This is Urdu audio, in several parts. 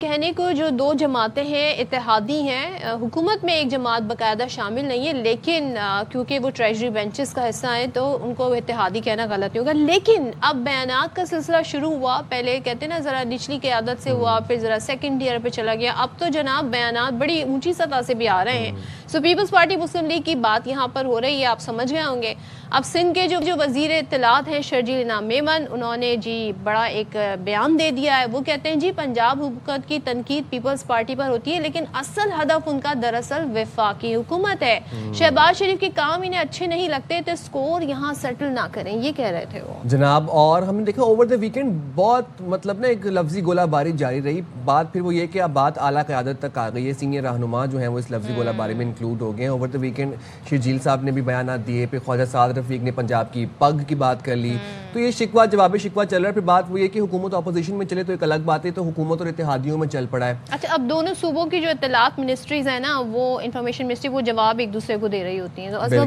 کہنے کو جو دو جماعتیں ہیں اتحادی ہیں، حکومت میں ایک جماعت باقاعدہ شامل نہیں ہے، لیکن کیونکہ وہ ٹریجری بینچز کا حصہ ہیں تو ان کو اتحادی کہنا غلط نہیں ہوگا۔ لیکن اب بیانات کا سلسلہ شروع ہوا، پہلے کہتے ہیں نا ذرا نچلی قیادت سے ہوا، پھر ذرا سیکنڈ ایئر پہ چلا گیا، اب تو جناب بیانات بڑی اونچی سطح سے بھی آ رہے ہیں۔ سو پیپلز پارٹی مسلم لیگ کی بات یہاں پر ہو رہی ہے، آپ سمجھ گئے ہوں گے۔ اب سندھ کے جو وزیر اطلاعات ہیں شرجیل انعام میمن، انہوں نے بڑا ایک بیان دے دیا ہے۔ وہ کہتے ہیں پنجاب حکومت کی تنقید پیپلز پارٹی پر ہوتی ہے، لیکن اصل ہدف ان کا دراصل وفاقی حکومت ہے۔ شہباز شریف کے کام انہیں اچھے نہیں لگتے تو اسکور یہاں سیٹل نہ کریں، یہ کہہ رہے تھے وہ جناب۔ اور ہم نے دیکھا اوور دا ویکینڈ بہت ایک لفظی گولہ باری جاری رہی۔ بات پھر وہ یہ کہ اب بات اعلیٰ قیادت تک آ گئی ہے، سینئر رہنما جو ہیں وہ اس لفظی گولہ باری میں انکلوڈ ہو گئے ہیں۔ اوور دا ویکینڈ شرجیل صاحب نے بھی بیانات دیے، پھر خواجہ سعد رفیق نے پنجاب کی پگ کی بات کر لی، تو یہ شکوہ جواب شکوہ چل رہا ہے۔ پھر بات وہ یہ کہ حکومت اپوزیشن میں چلے تو ایک الگ بات ہے، تو حکومت اور اتحادیوں میں چل پڑا ہے۔ اچھا، اب دونوں صوبوں کی جو اطلاعات منسٹریز ہیں نا، وہ انفارمیشن منسٹری، وہ جواب ایک دوسرے کو دے رہی ہوتی ہیں۔ تو عظمہ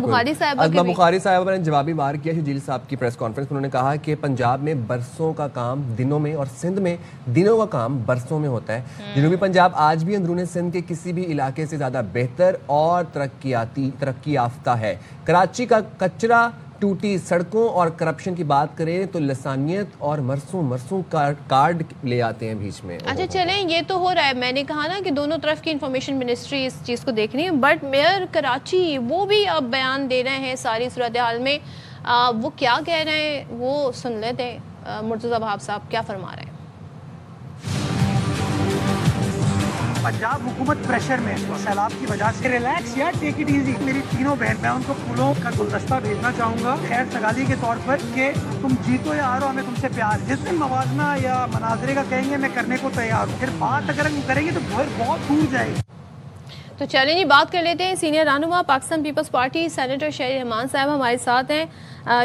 بخاری صاحبہ نے جوابی وار کیا شرجیل صاحب کی پریس کانفرنس میں، انہوں نے کہا کہ پنجاب میں برسوں کا کام دنوں میں اور سندھ میں دنوں کا کام برسوں میں ہوتا ہے۔ جنوبی پنجاب آج بھی اندرون سندھ کے کسی بھی علاقے سے زیادہ بہتر اور ترقی یافتہ ہے۔ کراچی کا کچرا، ٹوٹی سڑکوں اور کرپشن کی بات کریں تو لسانیت اور مرسوں کارڈ لے آتے ہیں بیچ میں۔ اچھا چلیں، یہ تو ہو رہا ہے، میں نے کہا نا کہ دونوں طرف کی انفارمیشن منسٹری اس چیز کو دیکھ رہی ہے، بٹ میئر کراچی وہ بھی اب بیان دے رہے ہیں ساری صورتحال میں۔ وہ کیا کہہ رہے ہیں وہ سن لیتے ہیں۔ مرتضی بہاب صاحب کیا فرما رہے ہیں؟ پنجاب حکومت پریشر میں سیلاب کی وجہ سے ریلیکس یا ٹیک اٹ ایزی۔ میری تینوں بہن، میں ان کو پھولوں کا گلدستہ بھیجنا چاہوں گا خیر سگالی کے طور پر کہ تم جیتو یا ہارو ہمیں تم سے پیار۔ جس دن موازنہ یا مناظرے کا کہیں گے میں کرنے کو تیار ہوں، پھر بات اگر ہم کریں گے تو گھر بہت دور جائے گی۔ تو چلیں بات کر لیتے ہیں سینئر رہنما پاکستان پیپلز پارٹی سینیٹر شہری رحمان صاحب ہمارے ساتھ ہیں۔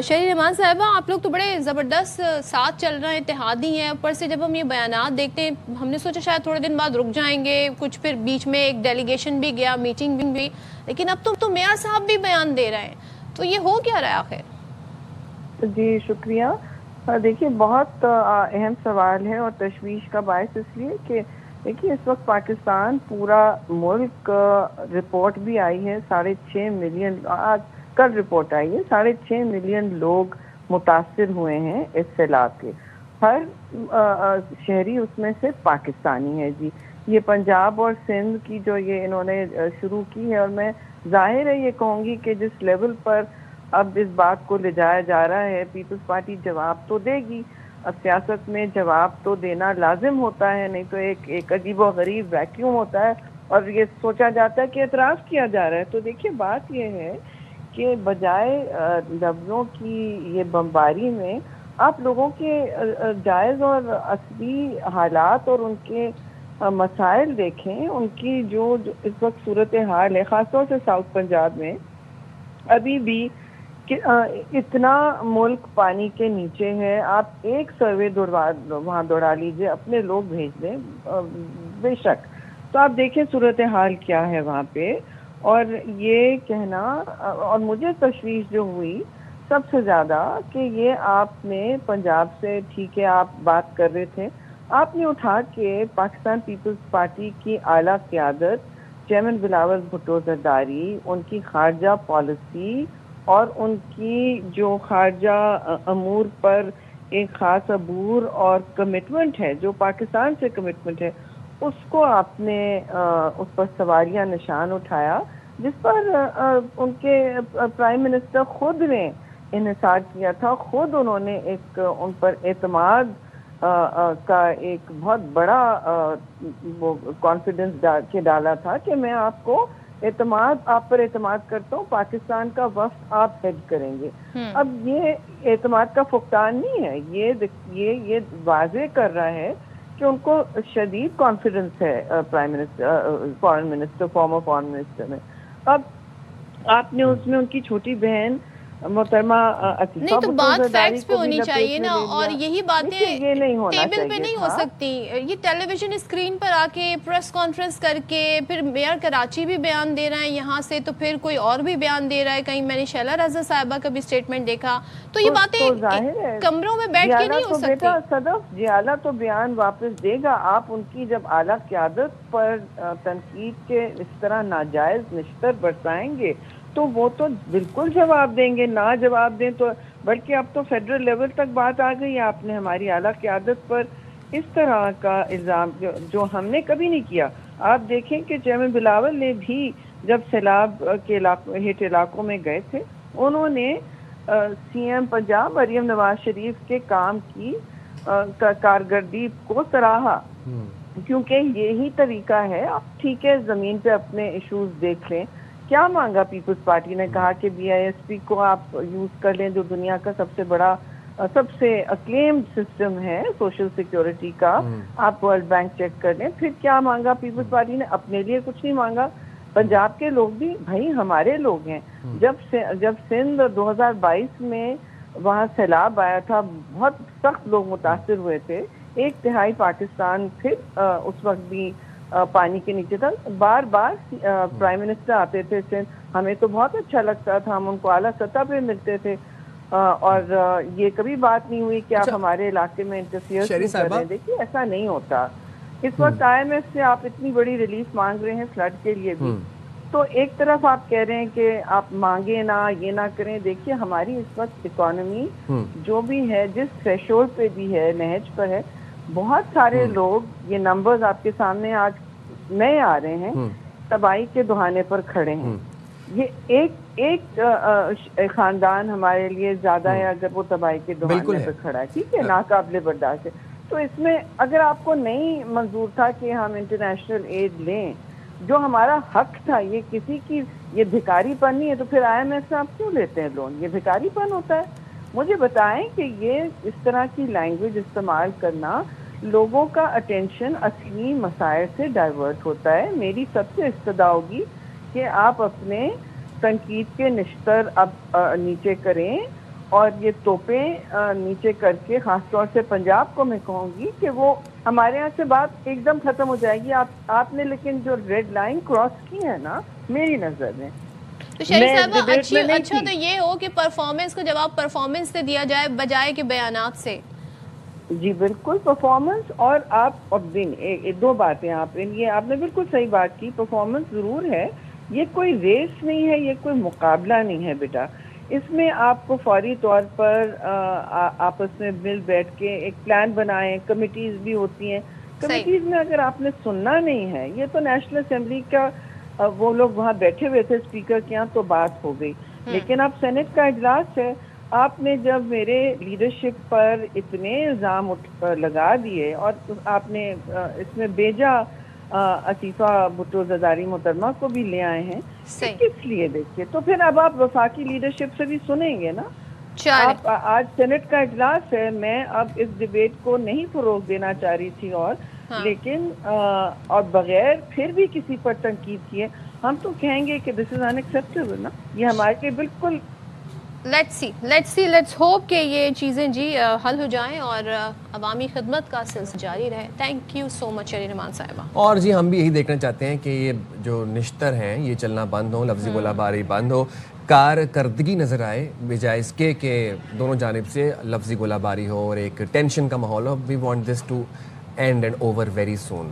شہری رحمان صاحبہ، آپ لوگ تو بڑے زبردست ساتھ چل رہے ہیں، اتحادی ہیں، اوپر سے جب ہم یہ بیانات دیکھتے ہیں ہم نے سوچا شاید تھوڑے دن بعد رک جائیں گے کچھ، پھر بیچ میں ایک ڈیلیگیشن بھی گیا، میٹنگ بھی، لیکن اب تو میئر صاحب بھی بیان دے رہے ہیں، تو یہ ہو کیا رہا ہے آخر؟ جی شکریہ۔ دیکھیے بہت اہم سوال ہے اور تشویش کا باعث اس لیے کہ دیکھیے اس وقت پاکستان پورا ملک، رپورٹ بھی آئی ہے 6.5 ملین، آج کل رپورٹ آئی ہے 6.5 ملین لوگ متاثر ہوئے ہیں اس سیلاب کے، ہر شہری اس میں سے پاکستانی ہے۔ جی یہ پنجاب اور سندھ کی جو یہ انہوں نے شروع کی ہے، اور میں ظاہر ہے یہ کہوں گی کہ جس لیول پر اب اس بات کو لے جایا جا رہا ہے، پیپلز پارٹی جواب تو دے گی، اب سیاست میں جواب تو دینا لازم ہوتا ہے، نہیں تو ایک عجیب و غریب ویکیوم ہوتا ہے اور یہ سوچا جاتا ہے کہ اعتراف کیا جا رہا ہے۔ تو دیکھیے بات یہ ہے کہ بجائے لفظوں کی یہ بمباری میں آپ لوگوں کے جائز اور اصلی حالات اور ان کے مسائل دیکھیں، ان کی جو اس وقت صورتحال ہے، خاص طور سے ساؤتھ پنجاب میں ابھی بھی کہ اتنا ملک پانی کے نیچے ہے۔ آپ ایک سروے وہاں دوڑا لیجئے، اپنے لوگ بھیج دیں بے شک، تو آپ دیکھیں صورتحال کیا ہے وہاں پہ۔ اور یہ کہنا، اور مجھے تشویش جو ہوئی سب سے زیادہ کہ یہ آپ نے پنجاب سے، ٹھیک ہے آپ بات کر رہے تھے، آپ نے اٹھا کے پاکستان پیپلز پارٹی کی اعلیٰ قیادت، چیئرمین بلاول بھٹو زرداری، ان کی خارجہ پالیسی اور ان کی جو خارجہ امور پر ایک خاص عبور اور کمٹمنٹ ہے، جو پاکستان سے کمٹمنٹ ہے، اس کو آپ نے اس پر سواریہ نشان اٹھایا، جس پر ان کے پرائم منسٹر خود نے انحصار کیا تھا، خود انہوں نے ایک ان پر اعتماد کا ایک بہت بڑا وہ کانفیڈنس ڈالا تھا کہ میں آپ کو آپ پر اعتماد کرتا ہوں، پاکستان کا وفد آپ ہیڈ کریں گے۔ اب یہ اعتماد کا فقدان نہیں ہے، یہ واضح کر رہا ہے کہ ان کو شدید کانفیڈنس ہے prime minister, foreign minister, former foreign minister میں۔ اب آپ نے اس میں ان کی چھوٹی بہن محترمہ نہیں تو بات فیکٹس پہ ہونی چاہیے نا، اور یہی باتیں ٹیبل پہ نہیں ہو سکتی. یہ ٹیلی ویژن اسکرین پر آ کے پریس کانفرنس کر کے پھر میئر کراچی بھی بیان دے رہا ہے یہاں سے، تو پھر کوئی اور بھی بیان دے رہا ہے. کہیں میں نے شیلا رضا صاحبہ کا بھی اسٹیٹمنٹ دیکھا. تو یہ باتیں کمروں میں بیٹھ کے نہیں ہو سکتی. صدف جیالہ تو بیان واپس دے گا. آپ ان کی جب اعلیٰ قیادت پر تنقید کے اس طرح ناجائز نشتر برسائیں گے تو وہ تو بالکل جواب دیں گے. نہ جواب دیں تو بلکہ اب تو فیڈرل لیول تک بات آ گئی. آپ نے ہماری اعلیٰ قیادت پر اس طرح کا الزام جو ہم نے کبھی نہیں کیا. آپ دیکھیں کہ چیئرمین بلاول نے بھی جب سیلاب کے ہٹ علاقوں میں گئے تھے انہوں نے سی ایم پنجاب مریم نواز شریف کے کام کی کارکردگی کو سراہا، کیونکہ یہی طریقہ ہے. اب ٹھیک ہے زمین پہ اپنے ایشوز دیکھ لیں. کیا مانگا پیپلز پارٹی نے؟ کہا کہ بی آئی ایس پی کو آپ یوز کر لیں جو دنیا کا سب سے بڑا سب سے اکلیمڈ سسٹم ہے سوشل سیکیورٹی کا. آپ ورلڈ بینک چیک کر لیں. پھر کیا مانگا پیپلز پارٹی نے؟ اپنے لیے کچھ نہیں مانگا. پنجاب کے لوگ بھی بھائی ہمارے لوگ ہیں. جب سندھ 2022 میں وہاں سیلاب آیا تھا بہت سخت لوگ متاثر ہوئے تھے. 1/3 پاکستان پھر اس وقت بھی پانی کے نیچے تھا. بار بار پرائم منسٹر آتے تھے سندھ. ہمیں تو بہت اچھا لگتا تھا. ہم ان کو اعلیٰ سطح پہ ملتے تھے اور یہ کبھی بات نہیں ہوئی کہ آپ ہمارے علاقے میں انٹرفیئر کر رہے ہیں. دیکھیے ایسا نہیں ہوتا. اس وقت آئی ایم ایف سے آپ اتنی بڑی ریلیف مانگ رہے ہیں فلڈ کے لیے بھی، تو ایک طرف آپ کہہ رہے ہیں کہ آپ مانگیں نہ، یہ نہ کریں. دیکھیے ہماری اس وقت اکانومی جو بھی ہے جس تھریشولڈ پہ بھی ہے، نہج پر ہے، بہت سارے لوگ، یہ نمبرز آپ کے سامنے آج نئے آ رہے ہیں، تباہی کے دہانے پر کھڑے ہیں. یہ ایک خاندان ہمارے لیے زیادہ ہے اگر وہ تباہی کے دہانے پر کھڑا ہے. ٹھیک ہے، ناقابل برداشت ہے. تو اس میں اگر آپ کو نہیں منظور تھا کہ ہم انٹرنیشنل ایڈ لیں جو ہمارا حق تھا، یہ کسی کی یہ بھکاری پن نہیں ہے، تو پھر آئی ایم ایف سے آپ کیوں لیتے ہیں لون؟ یہ بھکاری پن ہوتا ہے؟ مجھے بتائیں کہ یہ اس طرح کی لینگویج استعمال کرنا لوگوں کا اٹینشن اصلی مسائل سے ڈائیورٹ ہوتا ہے. میری سب سے استدعا ہوگی کہ آپ اپنے تنقید کے نشتر اب نیچے کریں اور یہ توپیں نیچے کر کے، خاص طور سے پنجاب کو میں کہوں گی کہ وہ ہمارے یہاں سے بات ایک دم ختم ہو جائے گی. آپ نے لیکن جو ریڈ لائن کراس کی ہے نا میری نظر میں، تو شریف صاحبہ اچھا تو یہ ہو کہ پرفارمنس کو جواب پرفارمنس سے دیا جائے بجائے کہ بیانات سے. جی بالکل، پرفارمنس. اور آپ دو باتیں آپ نے بالکل صحیح بات کی. پرفارمنس ضرور ہے، یہ کوئی ریس نہیں ہے، یہ کوئی مقابلہ نہیں ہے بیٹا. اس میں آپ کو فوری طور پر آپس میں مل بیٹھ کے ایک پلان بنائیں. کمیٹیز بھی ہوتی ہیں. کمیٹیز میں اگر آپ نے سننا نہیں ہے، یہ تو نیشنل اسمبلی کا وہ لوگ وہاں بیٹھے ہوئے تھے اسپیکر کے یہاں تو بات ہو گئی، لیکن اب سینٹ کا اجلاس ہے. آپ نے جب میرے لیڈرشپ پر اتنے الزام لگا دیے اور آپ نے اس میں بیجا عفیفہ بھٹو زرداری محترمہ کو بھی لے آئے ہیں، کس لیے؟ دیکھیے تو پھر اب آپ وفاقی لیڈرشپ سے بھی سنیں گے نا. آپ آج سینٹ کا اجلاس ہے. میں اب اس ڈیبیٹ کو نہیں فروغ دینا چاہ رہی تھی لیکن اور بغیر پھر بھی کسی پر تنقید کیے ہم تو کہیں گے کہ دس از ان ایکسیپٹیبل نا. یہ ہمارے لیے بالکل لیٹس ہوپ کہ یہ چیزیں جی حل ہو جائیں اور عوامی خدمت کا سلسلہ جاری رہے. تھینک یو سو مچ شری نعمان صاحبہ. اور جی ہم بھی یہی دیکھنا چاہتے ہیں کہ یہ جو نشتر ہیں یہ چلنا بند ہو، لفظی گولہ باری بند ہو، کارکردگی نظر آئے بجائے اس کے کہ دونوں جانب سے لفظی گولہ باری ہو اور ایک ٹینشن کا ماحول ہو. We want this to end and over very soan.